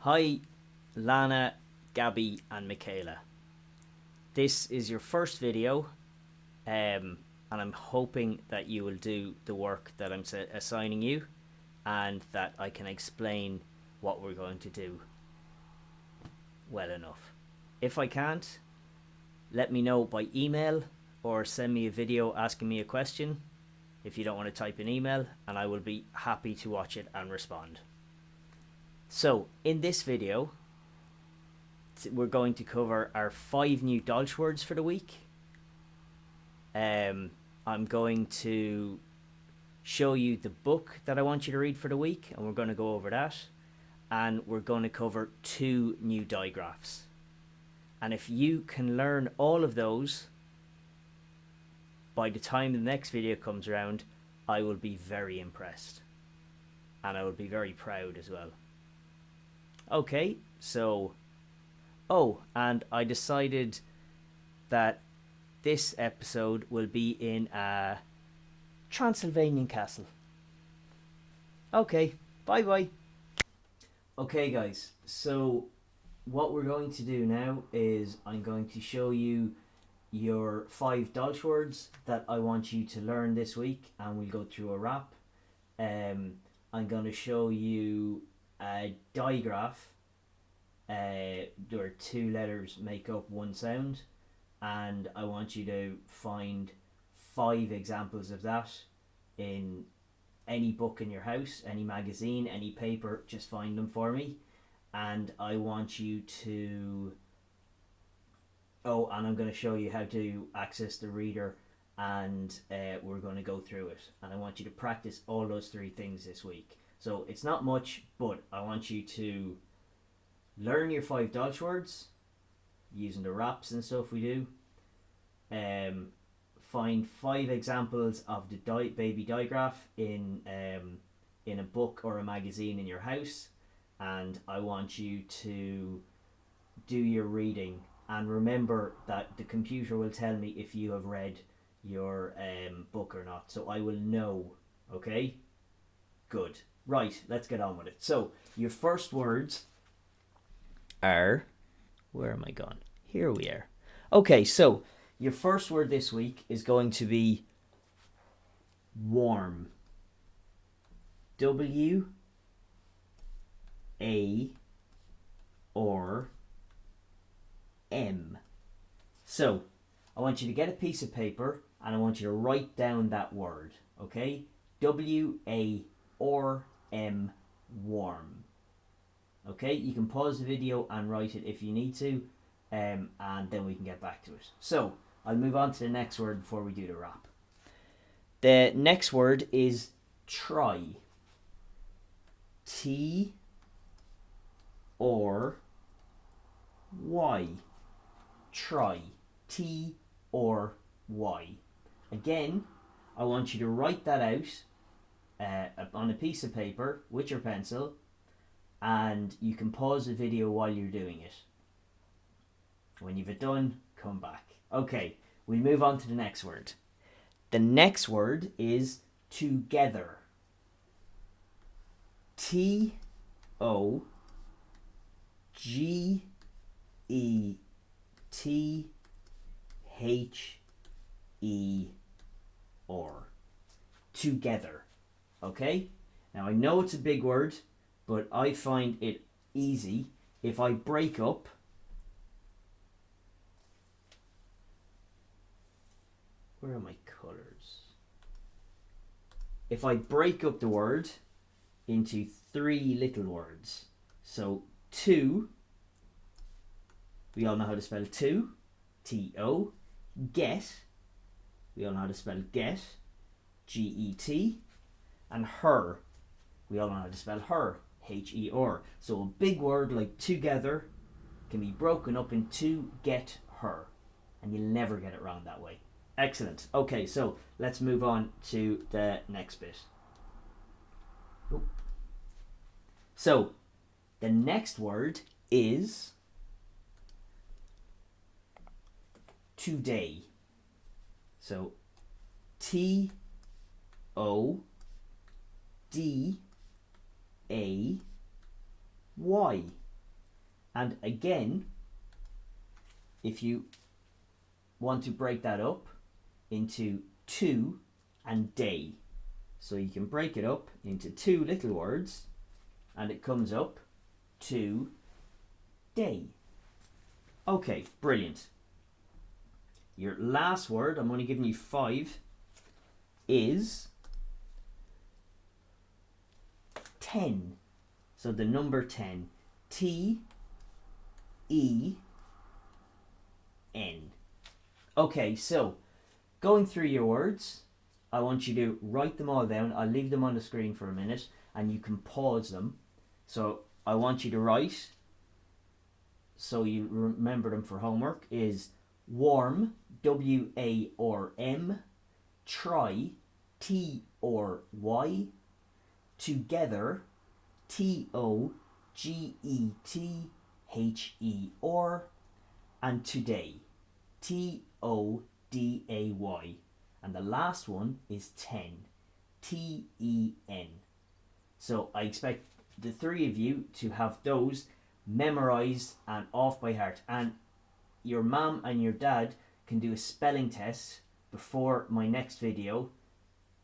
Hi, Lana, Gabby, and Michaela. This is your first video, and I'm hoping that you will do the work that I'm assigning you, and that I can explain what we're going to do well enough. If I can't, let me know by email or send me a video asking me a question if you don't want to type an email, and I will be happy to watch it and respond. So, in this video, we're going to cover our 5 new Dolch words for the week. I'm going to show you the book that I want you to read for the week, and we're going to go over that. And we're going to cover 2 new digraphs. And if you can learn all of those by the time the next video comes around, I will be very impressed. And I will be very proud as well. Okay, so... Oh, and I decided that this episode will be in a Transylvanian castle. Okay, bye-bye. Okay, guys, so what we're going to do now is I'm going to show you your 5 Dolch words that I want you to learn this week, and we'll go through a rap. I'm going to show you a digraph where 2 letters make up one sound, and I want you to find 5 examples of that in any book in your house, any magazine, any paper. Just find them for me, and I want you to... Oh, and I'm going to show you how to access the reader, and we're going to go through it, and I want you to practice all those 3 things this week. So it's not much, but I want you to learn your 5 Dolch words using the raps and stuff we do. Find 5 examples of the baby digraph in a book or a magazine in your house, and I want you to do your reading. And remember that the computer will tell me if you have read your book or not, so I will know. Okay? Good. Right, let's get on with it. So, your first words are... Where am I gone? Here we are. Okay, so your first word this week is going to be warm. W A or M. So I want you to get a piece of paper and I want you to write down that word. Okay? W A or M, warm. Okay, you can pause the video and write it if you need to, and then we can get back to it. So, I'll move on to the next word before we do the rap. The next word is try. T or Y. Try. T or Y. Again, I want you to write that out on a piece of paper with your pencil, and you can pause the video while you're doing it. When you've it done, come back. Okay, we move on to the next word. The next word is together. T O G E T H E R. Together. Okay? Now I know it's a big word, but I find it easy if I break up where are my colours? If I break up the word into 3 little words. So 2, we all know how to spell 2, T-O. Get, we all know how to spell get, G-E-T. And her, we all know how to spell her, H-E-R. So a big word like together can be broken up into get her, and you'll never get it wrong that way. Excellent. Okay, so let's move on to the next bit. So the next word is today. So T-O-D-A-Y. And again, if you want to break that up into to and day, so you can break it up into two little words and it comes up to day. Okay, brilliant. Your last word, I'm only giving you 5, is 10. So the number 10. T-E-N. Okay, so going through your words, I want you to write them all down. I'll leave them on the screen for a minute and you can pause them. So I want you to write, so you remember them for homework, is warm, W-A-R-M, try, T-R-Y, together, T-O-G-E-T-H-E-R, and today, T-O-D-A-Y. And the last one is 10, T-E-N. So I expect the 3 of you to have those memorized and off by heart. And your mum and your dad can do a spelling test before my next video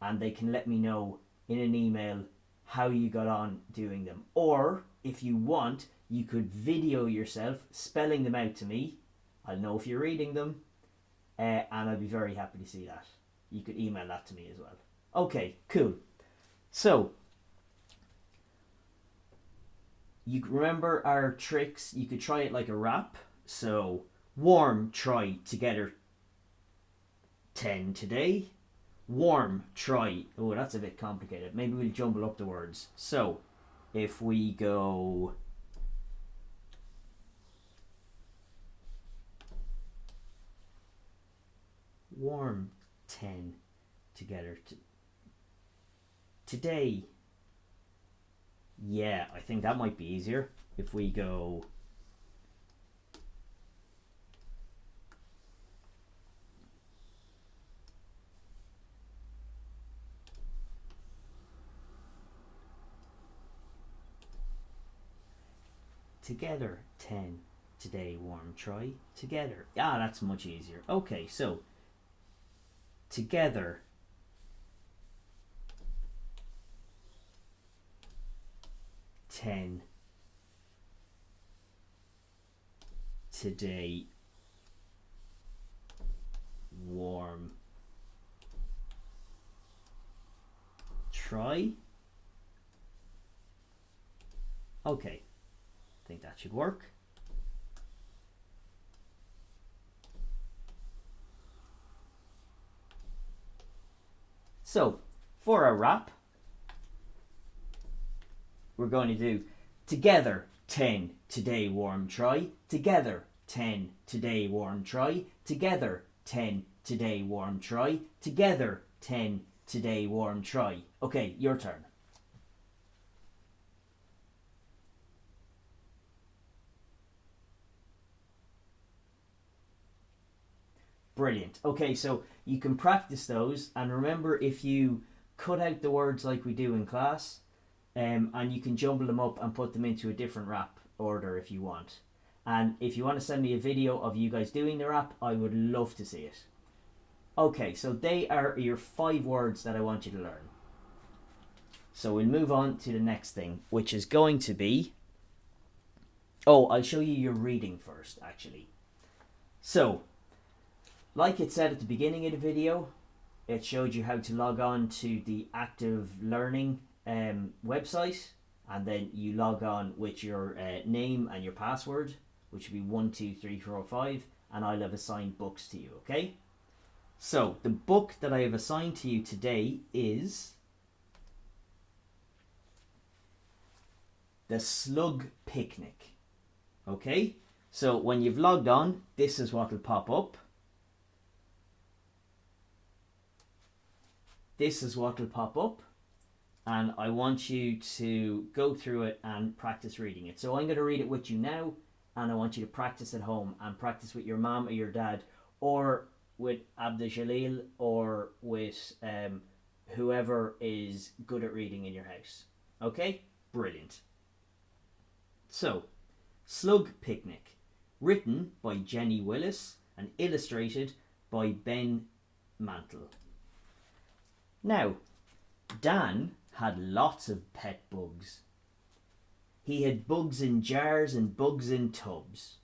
and they can let me know in an email how you got on doing them. Or if you want, you could video yourself spelling them out to me. I'll know if you're reading them and I'd be very happy to see that. You could email that to me as well. Okay, cool. So you remember our tricks. You could try it like a rap. So warm, try, together, 10 today. Warm, try. Oh, that's a bit complicated. Maybe we'll jumble up the words. So if we go warm, 10 together, today. Yeah, I think that might be easier. If we go together, 10 today, warm, try, together. Ah, that's much easier. Okay, so together, ten today, warm, try. Okay, I think that should work. So for our rap, we're going to do together, 10 today, warm, try, together, 10 today, warm, try, together, 10 today, warm, try, together, 10 today, warm, try. Okay, your turn. Brilliant. Okay, so you can practice those, and remember, if you cut out the words like we do in class, and you can jumble them up and put them into a different rap order if you want. And if you want to send me a video of you guys doing the rap, I would love to see it. Okay, so they are your 5 words that I want you to learn. So we'll move on to the next thing, which is going to be... Oh, I'll show you your reading first, actually. So, like it said at the beginning of the video, it showed you how to log on to the Active Learning website, and then you log on with your name and your password, which would be 12345, and I'll have assigned books to you. Okay, so the book that I have assigned to you today is the Slug Picnic. Okay, so when you've logged on, this is what will pop up. This is what will pop up, and I want you to go through it and practice reading it. So I'm going to read it with you now, and I want you to practice at home and practice with your mom or your dad, or with Abdul or with whoever is good at reading in your house. Okay? Brilliant. So, Slug Picnic, written by Jenny Willis and illustrated by Ben Mantle. Now, Dan had lots of pet bugs. He had bugs in jars and bugs in tubs.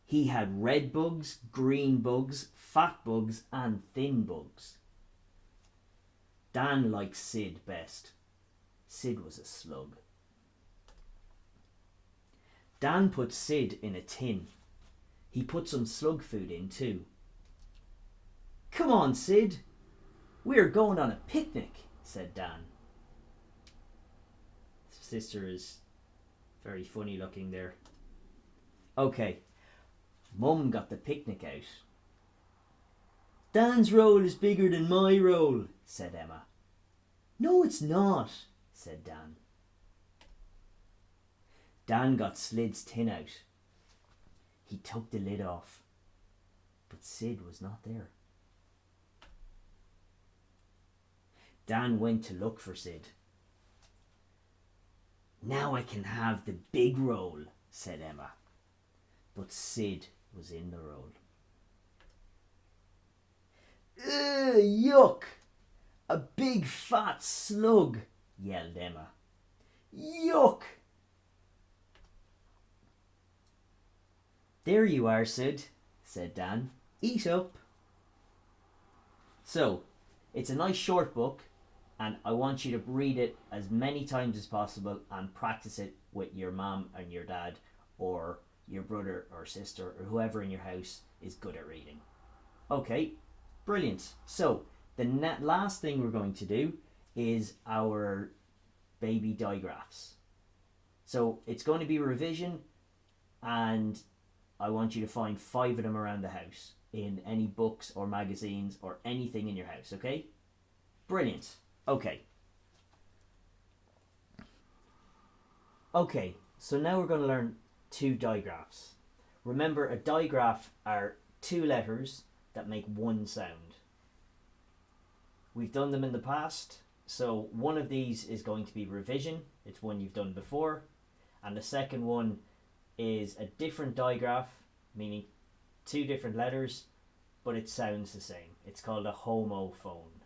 He had red bugs, green bugs, fat bugs and thin bugs. Dan liked Sid best. Sid was a slug. Dan put Sid in a tin. He put some slug food in too. "Come on, Sid. We're going on a picnic," said Dan. His sister is very funny looking there. Okay, Mum got the picnic out. "Dan's roll is bigger than my roll," said Emma. "No, it's not," said Dan. Dan got Slid's tin out. He took the lid off, but Sid was not there. Dan went to look for Sid. "Now I can have the big roll," said Emma. But Sid was in the roll. "Ugh, yuck! A big fat slug," yelled Emma. "Yuck!" "There you are, Sid," said Dan. "Eat up." So, it's a nice short book, and I want you to read it as many times as possible and practice it with your mum and your dad or your brother or sister or whoever in your house is good at reading. Okay, brilliant. So, the last thing we're going to do is our baby digraphs. So, it's going to be revision, and I want you to find 5 of them around the house in any books or magazines or anything in your house, okay? Brilliant. Okay. Okay, so now we're going to learn 2 digraphs. Remember, a digraph are 2 letters that make 1 sound. We've done them in the past, so one of these is going to be revision. It's one you've done before. And the second one is a different digraph, meaning 2 different letters, but it sounds the same. It's called a homophone,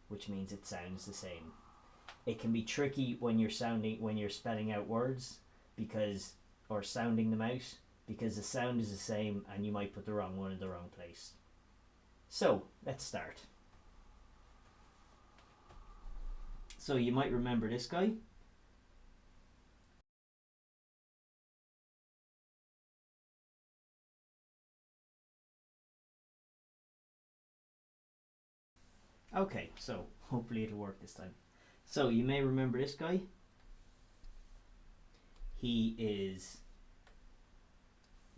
which means it sounds the same. It can be tricky when you're spelling out words or sounding them out, because the sound is the same and you might put the wrong one in the wrong place. So let's start. So you might remember this guy. Okay, so hopefully it'll work this time. So you may remember this guy. He is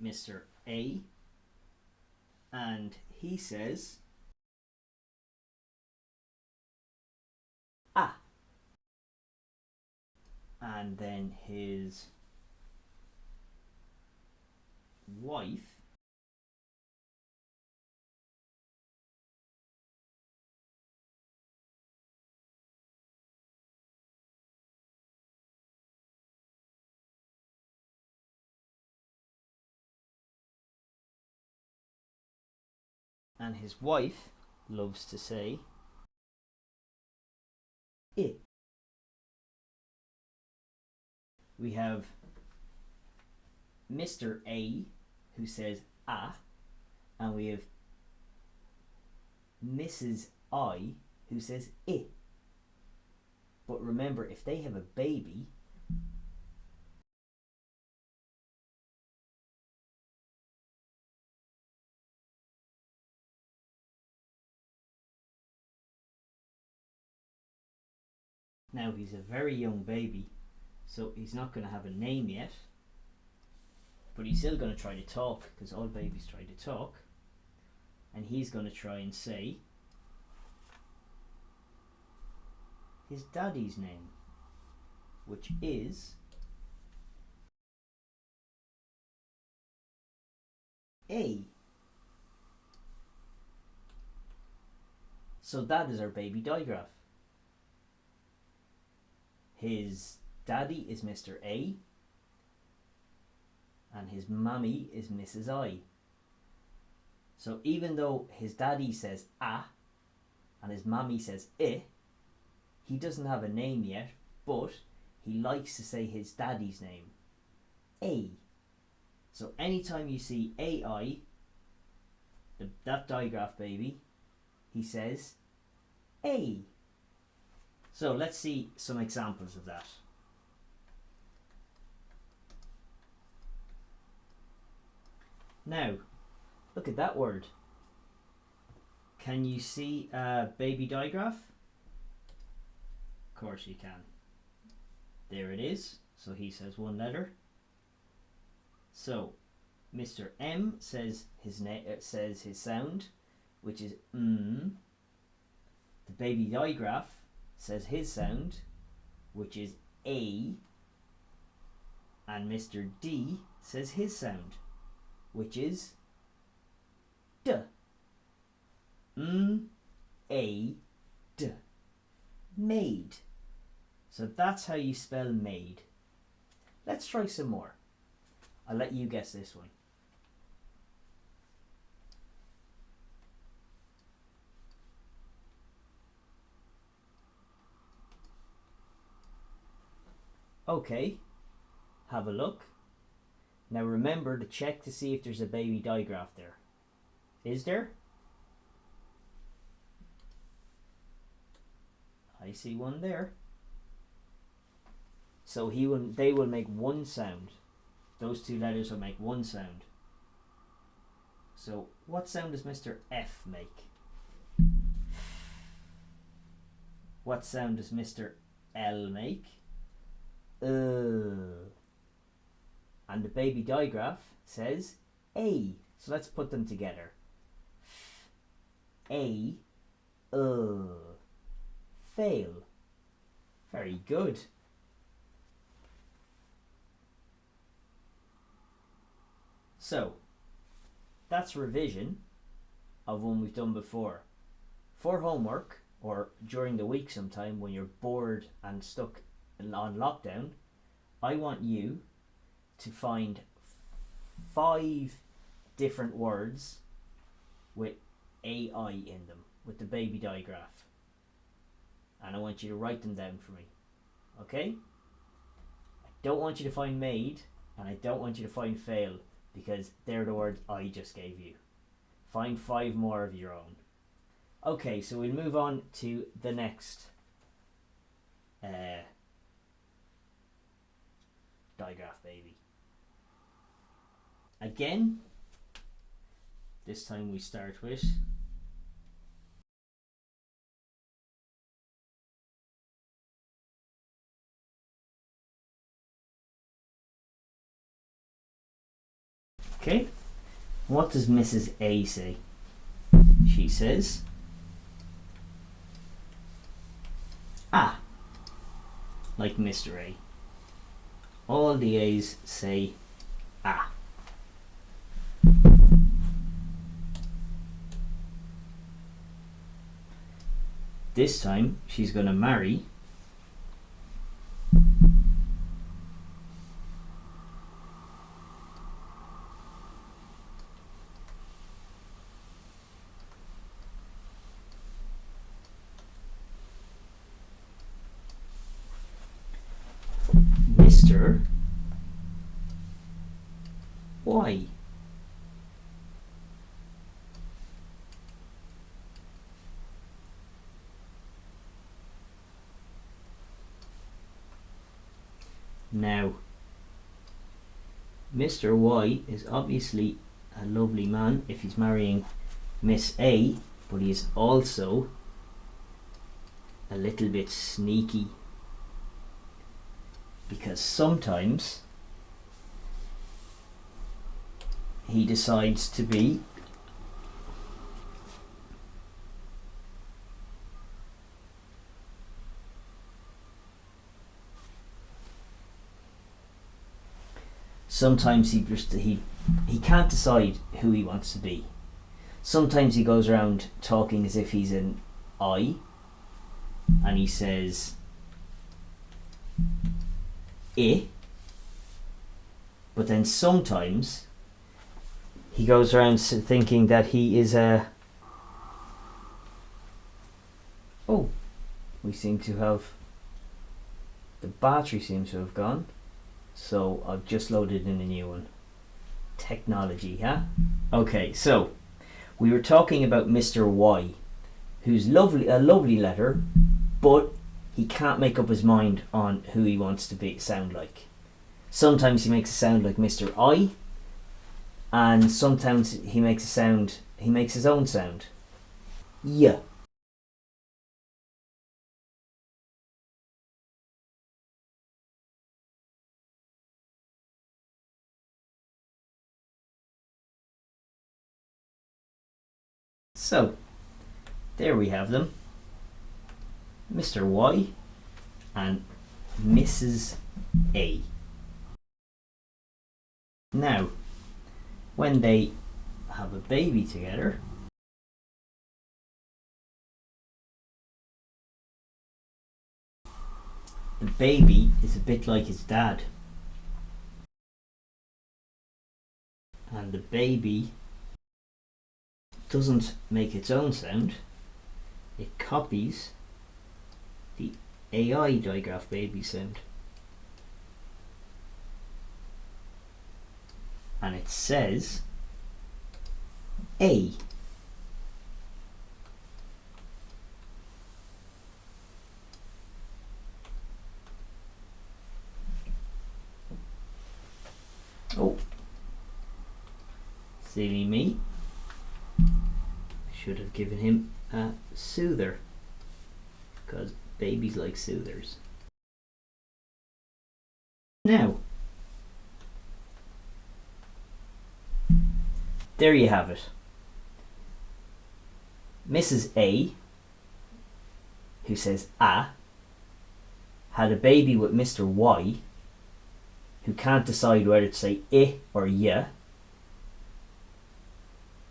Mr. A, and he says "ah," and then his wife loves to say "it." We have Mr. A who says "ah," and we have Mrs. I who says "it." But remember, if they have a baby, now he's a very young baby, so he's not going to have a name yet, but he's still going to try to talk, because all babies try to talk, and he's going to try and say his daddy's name, which is A. So that is our baby digraph. His daddy is Mr. A, and his mammy is Mrs. I. So even though his daddy says ah and his mammy says he doesn't have a name yet, but he likes to say his daddy's name, A. So anytime you see AI, that digraph baby, he says A. So let's see some examples of that. Now, look at that word. Can you see a baby digraph? Of course you can. There it is. So he says one letter. So Mr. M says his sound, which is The baby digraph says his sound, which is A. And Mr. D says his sound, which is D. A D. Maid. So that's how you spell maid. Let's try some more. I'll let you guess this one. Okay, have a look. Now remember to check to see if there's a baby digraph there. Is there? I see one there. So they will make one sound. Those two letters will make one sound. So what sound does Mr. F make? What sound does Mr. L make? And the baby digraph says A. So let's put them together. A. Fail. Very good. So that's revision of one we've done before. For homework, or during the week sometime when you're bored and stuck on lockdown, I want you to find 5 different words with AI in them, with the baby digraph. And I want you to write them down for me. Okay? I don't want you to find maid, and I don't want you to find fail, because they're the words I just gave you. Find 5 more of your own. Okay, so we'll move on to the next digraph baby. Again, this time we start with okay. What does Mrs. A say? She says ah, like Mr. A. All the A's say ah. This time she's going to marry Mr. Y. Now, Mr. Y is obviously a lovely man if he's marrying Miss A, but he is also a little bit sneaky, because sometimes he decides to be sometimes he can't decide who he wants to be. Sometimes he goes around talking as if he's an I, and he says I, But then sometimes he goes around thinking that he is a... Oh, we seem to have... The battery seems to have gone. So I've just loaded in a new one. Technology, huh? Okay, so we were talking about Mr. Y, who's a lovely letter, but he can't make up his mind on who he wants to sound like. Sometimes he makes a sound like Mr. I, and sometimes he makes his own sound. Yeah. So, there we have them. Mr. Y and Mrs. A. Now, when they have a baby together, the baby is a bit like his dad. And the baby doesn't make its own sound, it copies the AI digraph baby sound. And it says A. Oh, silly me. Should have given him a soother, because babies like soothers. Now, there you have it. Mrs. A, who says ah, had a baby with Mr. Y, who can't decide whether to say I or yeah.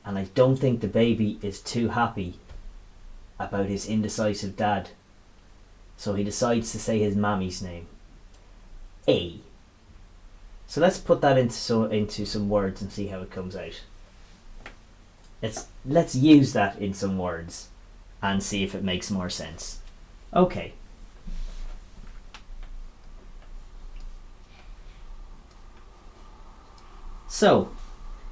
And I don't think the baby is too happy about his indecisive dad. So he decides to say his mammy's name. A. So let's put that into some words and see how it comes out. Let's use that in some words and see if it makes more sense. Okay. So,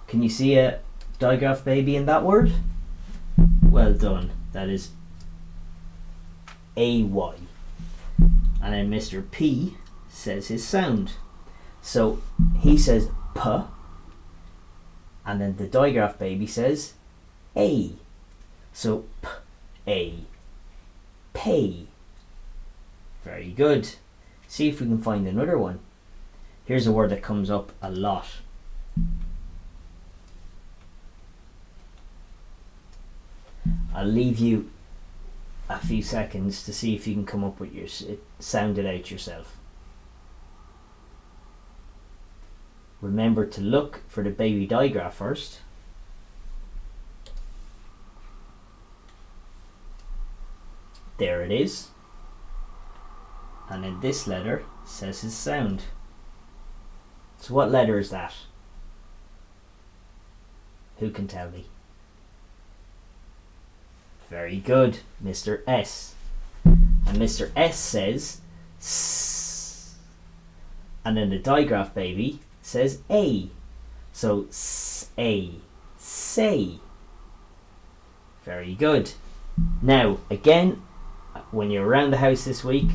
can you see a digraph baby in that word? Well done. That is AY. And then Mr. P says his sound. So he says P, and then the digraph baby says A. So P, A, pay. Very good. See if we can find another one. Here's a word that comes up a lot. I'll leave you a few seconds to see if you can come up with sound it out yourself. Remember to look for the baby digraph first. There it is. And then this letter says his sound. So what letter is that? Who can tell me? Very good, Mr. S. And Mr. S says S. And then the digraph baby says A. So S-A, say. Very good. Now, again, when you're around the house this week,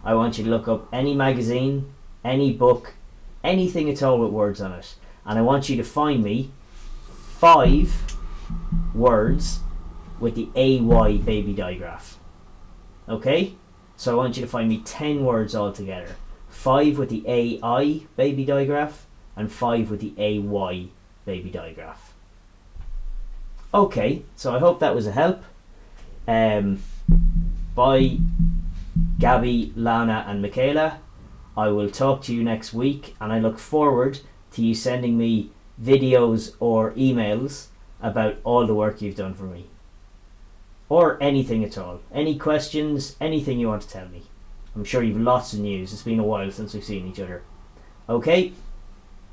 I want you to look up any magazine, any book, anything at all with words on it. And I want you to find me 5 words with the AY baby digraph. Okay? So I want you to find me 10 words altogether. 5 with the AI baby digraph and 5 with the AY baby digraph. Okay, so I hope that was a help. Bye, Gabby, Lana and Michaela. I will talk to you next week, and I look forward to you sending me videos or emails about all the work you've done for me. Or anything at all. Any questions, anything you want to tell me. I'm sure you've lots of news. It's been a while since we've seen each other. Okay?